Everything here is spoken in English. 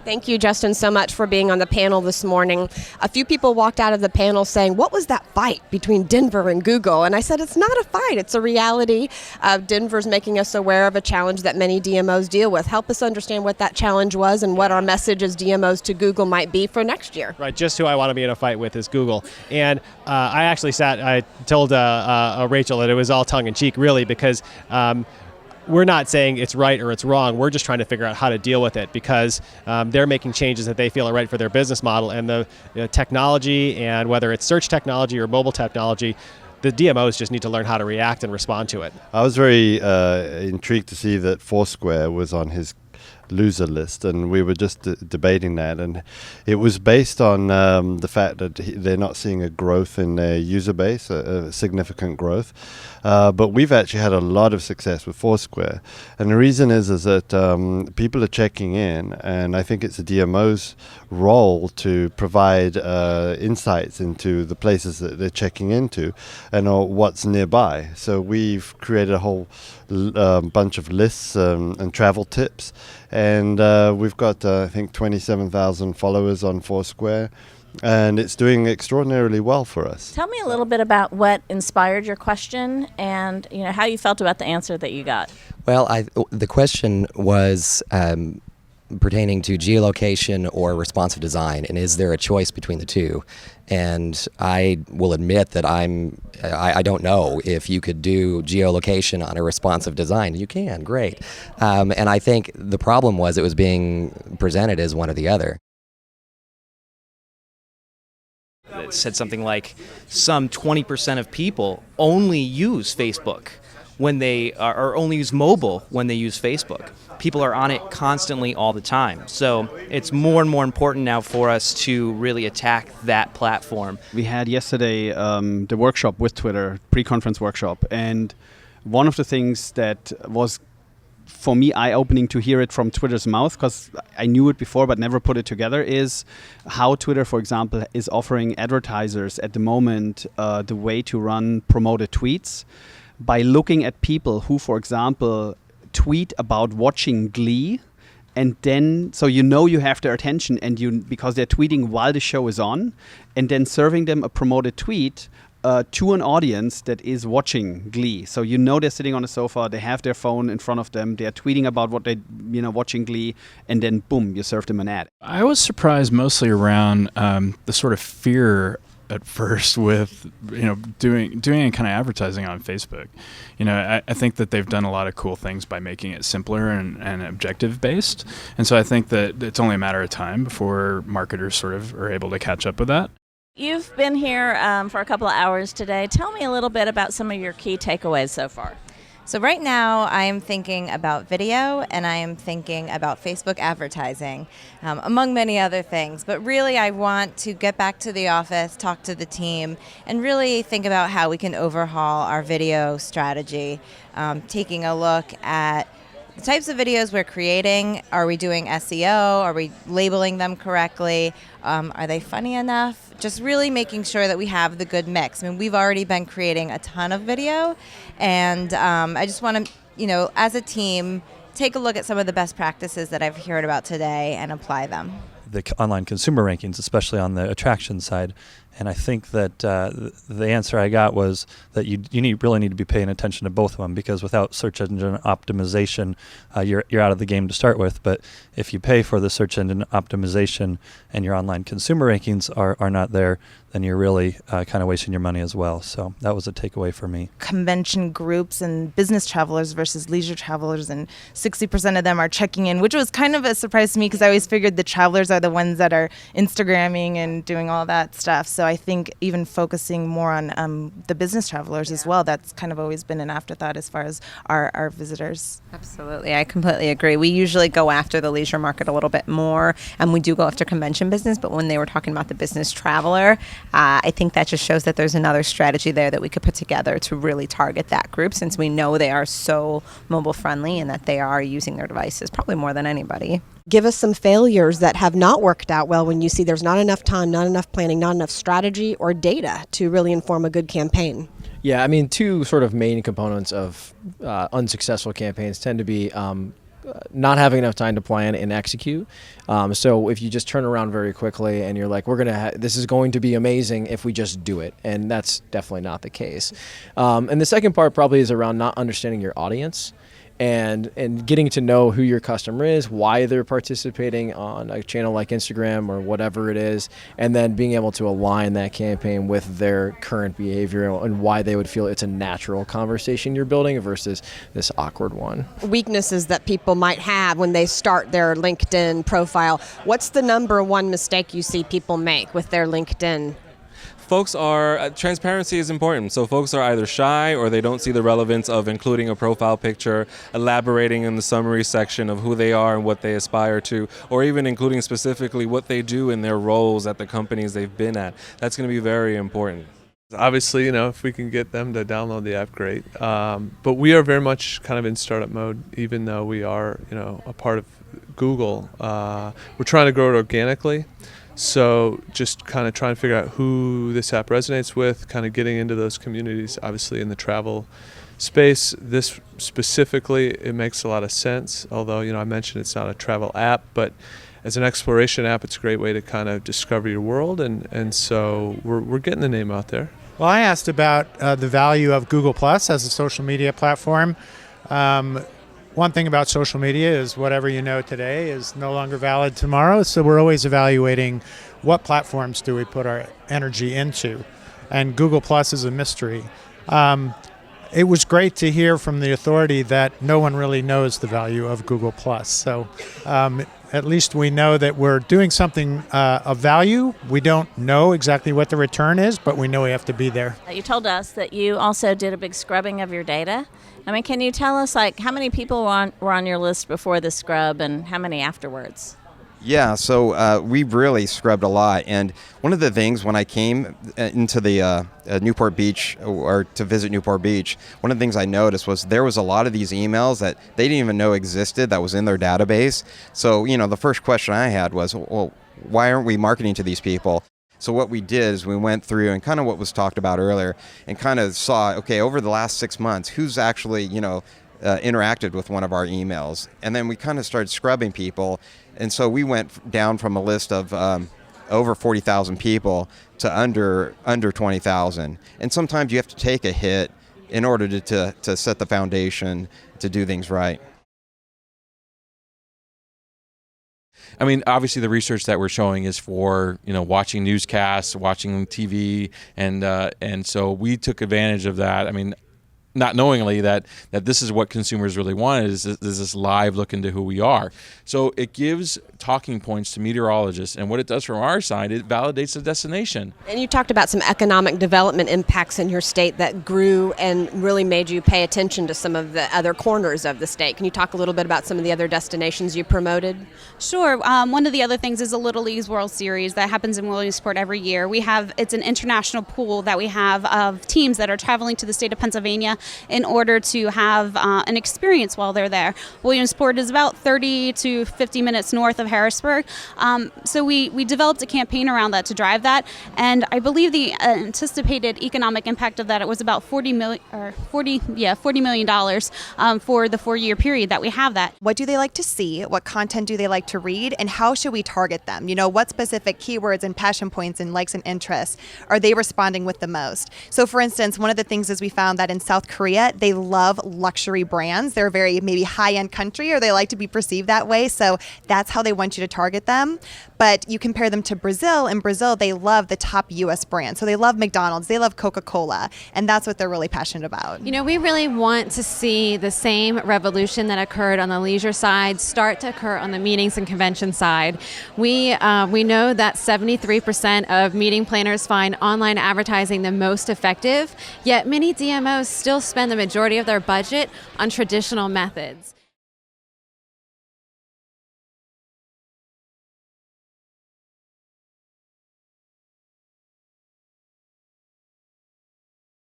Thank you, Justin, so much for being on the panel this morning. A few people walked out of the panel saying, what was that fight between Denver and Google? And I said, it's not a fight. It's a reality. Denver's making us aware of a challenge that many DMOs deal with. Help us understand what that challenge was and what our message as DMOs to Google might be for next year. Right, just who I want to be in a fight with is Google. And I told Rachel that it was all tongue-in-cheek, really, because we're not saying it's right or it's wrong. We're just trying to figure out how to deal with it because they're making changes that they feel are right for their business model. And the technology, and whether it's search technology or mobile technology, the DMOs just need to learn how to react and respond to it. I was very intrigued to see that Foursquare was on his loser list, and we were just debating that, and it was based on the fact that they're not seeing a growth in their user base, a significant growth, but we've actually had a lot of success with Foursquare, and the reason is that people are checking in, and I think it's a DMO's role to provide insights into the places that they're checking into and what's nearby. So we've created a whole bunch of lists and travel tips, and we've got I think 27,000 followers on Foursquare, and it's doing extraordinarily well for us. Tell me a little bit about what inspired your question and how you felt about the answer that you got. Well, the question was pertaining to geolocation or responsive design, and is there a choice between the two? And I will admit that I don't know if you could do geolocation on a responsive design. You can, great. And I think the problem was it was being presented as one or the other. It said something like some 20% of people only use Facebook when they or only use mobile when they use Facebook. People are on it constantly all the time. So it's more and more important now for us to really attack that platform. We had yesterday the workshop with Twitter, pre-conference workshop, and one of the things that was for me eye-opening to hear it from Twitter's mouth, because I knew it before but never put it together, is how Twitter, for example, is offering advertisers at the moment the way to run promoted tweets by looking at people who, for example, tweet about watching Glee, and then so you have their attention, and because they're tweeting while the show is on, and then serving them a promoted tweet to an audience that is watching Glee. So they're sitting on a sofa, they have their phone in front of them, they're tweeting about what they watching Glee, and then boom, you serve them an ad. I was surprised mostly around the sort of fear at first with doing any kind of advertising on Facebook. I think that they've done a lot of cool things by making it simpler and objective based, and so I think that it's only a matter of time before marketers sort of are able to catch up with that. You've been here for a couple of hours today. Tell me a little bit about some of your key takeaways so far. So right now I am thinking about video, and I am thinking about Facebook advertising, among many other things. But really I want to get back to the office, talk to the team, and really think about how we can overhaul our video strategy, taking a look at the types of videos we're creating. Are we doing SEO? Are we labeling them correctly? Are they funny enough? Just really making sure that we have the good mix. I mean, we've already been creating a ton of video, and I just want to, as a team, take a look at some of the best practices that I've heard about today and apply them. The online consumer rankings, especially on the attraction side. And I think that the answer I got was that you really need to be paying attention to both of them, because without search engine optimization, you're out of the game to start with. But if you pay for the search engine optimization and your online consumer rankings are not there, then you're really kind of wasting your money as well. So that was a takeaway for me. Convention groups and business travelers versus leisure travelers, and 60% of them are checking in, which was kind of a surprise to me because I always figured the travelers are the ones that are Instagramming and doing all that stuff. So I think even focusing more on the business travelers as well, that's kind of always been an afterthought as far as our visitors. Absolutely. I completely agree. We usually go after the leisure market a little bit more, and we do go after convention business, but when they were talking about the business traveler, I think that just shows that there's another strategy there that we could put together to really target that group, since we know they are so mobile friendly and that they are using their devices probably more than anybody. Give us some failures that have not worked out well when you see there's not enough time, not enough planning, not enough strategy or data to really inform a good campaign. Yeah, I mean, two sort of main components of unsuccessful campaigns tend to be not having enough time to plan and execute. So if you just turn around very quickly and you're like, this is going to be amazing if we just do it, and that's definitely not the case. And the second part probably is around not understanding your audience. And getting to know who your customer is, why they're participating on a channel like Instagram or whatever it is, and then being able to align that campaign with their current behavior and why they would feel it's a natural conversation you're building versus this awkward one. Weaknesses that people might have when they start their LinkedIn profile. What's the number one mistake you see people make with their LinkedIn? Folks are, transparency is important. So folks are either shy or they don't see the relevance of including a profile picture, elaborating in the summary section of who they are and what they aspire to, or even including specifically what they do in their roles at the companies they've been at. That's going to be very important. Obviously, if we can get them to download the app, great. But we are very much kind of in startup mode, even though we are, a part of Google. We're trying to grow it organically. So just kind of trying to figure out who this app resonates with, kind of getting into those communities, obviously in the travel space. This specifically, it makes a lot of sense, although, I mentioned it's not a travel app, but as an exploration app, it's a great way to kind of discover your world, and so we're getting the name out there. Well, I asked about the value of Google Plus as a social media platform. One thing about social media is whatever you know today is no longer valid tomorrow, so we're always evaluating what platforms do we put our energy into, and Google Plus is a mystery. It was great to hear from the authority that no one really knows the value of Google Plus, so at least we know that we're doing something of value. We don't know exactly what the return is, but we know we have to be there. You told us that you also did a big scrubbing of your data. Can you tell us how many people were on your list before the scrub and how many afterwards? Yeah, so we really scrubbed a lot. And one of the things when I came into the Newport Beach or to visit Newport Beach, one of the things I noticed was there was a lot of these emails that they didn't even know existed that was in their database. So, the first question I had was, well, why aren't we marketing to these people? So what we did is we went through and kind of what was talked about earlier and kind of saw, okay, over the last 6 months, who's actually, interacted with one of our emails. And then we kind of started scrubbing people. And so we went down from a list of over 40,000 people to under 20,000. And sometimes you have to take a hit in order to set the foundation to do things right. Obviously the research that we're showing is for, watching newscasts, watching TV, and so we took advantage of that. Not knowingly that this is what consumers really want is this live look into who we are. So it gives talking points to meteorologists, and what it does from our side, it validates the destination. And you talked about some economic development impacts in your state that grew and really made you pay attention to some of the other corners of the state. Can you talk a little bit about some of the other destinations you promoted? Sure. One of the other things is the Little Leagues World Series that happens in Williamsport every year. It's an international pool that we have of teams that are traveling to the state of Pennsylvania in order to have an experience while they're there. Williamsport is about 30 to 50 minutes north of Harrisburg. So we developed a campaign around that to drive that, and I believe the anticipated economic impact of that, it was about $40 million for the 4-year period that we have that. What do they like to see? What content do they like to read? And how should we target them? What specific keywords and passion points and likes and interests are they responding with the most? So for instance, one of the things is we found that in South Korea, they love luxury brands. They're very maybe high-end country, or they like to be perceived that way. So that's how they want you to target them. But you compare them to Brazil. In Brazil, they love the top U.S. brands. So they love McDonald's, they love Coca-Cola, and that's what they're really passionate about. We really want to see the same revolution that occurred on the leisure side start to occur on the meetings and convention side. We know that 73% of meeting planners find online advertising the most effective, yet many DMOs still spend the majority of their budget on traditional methods.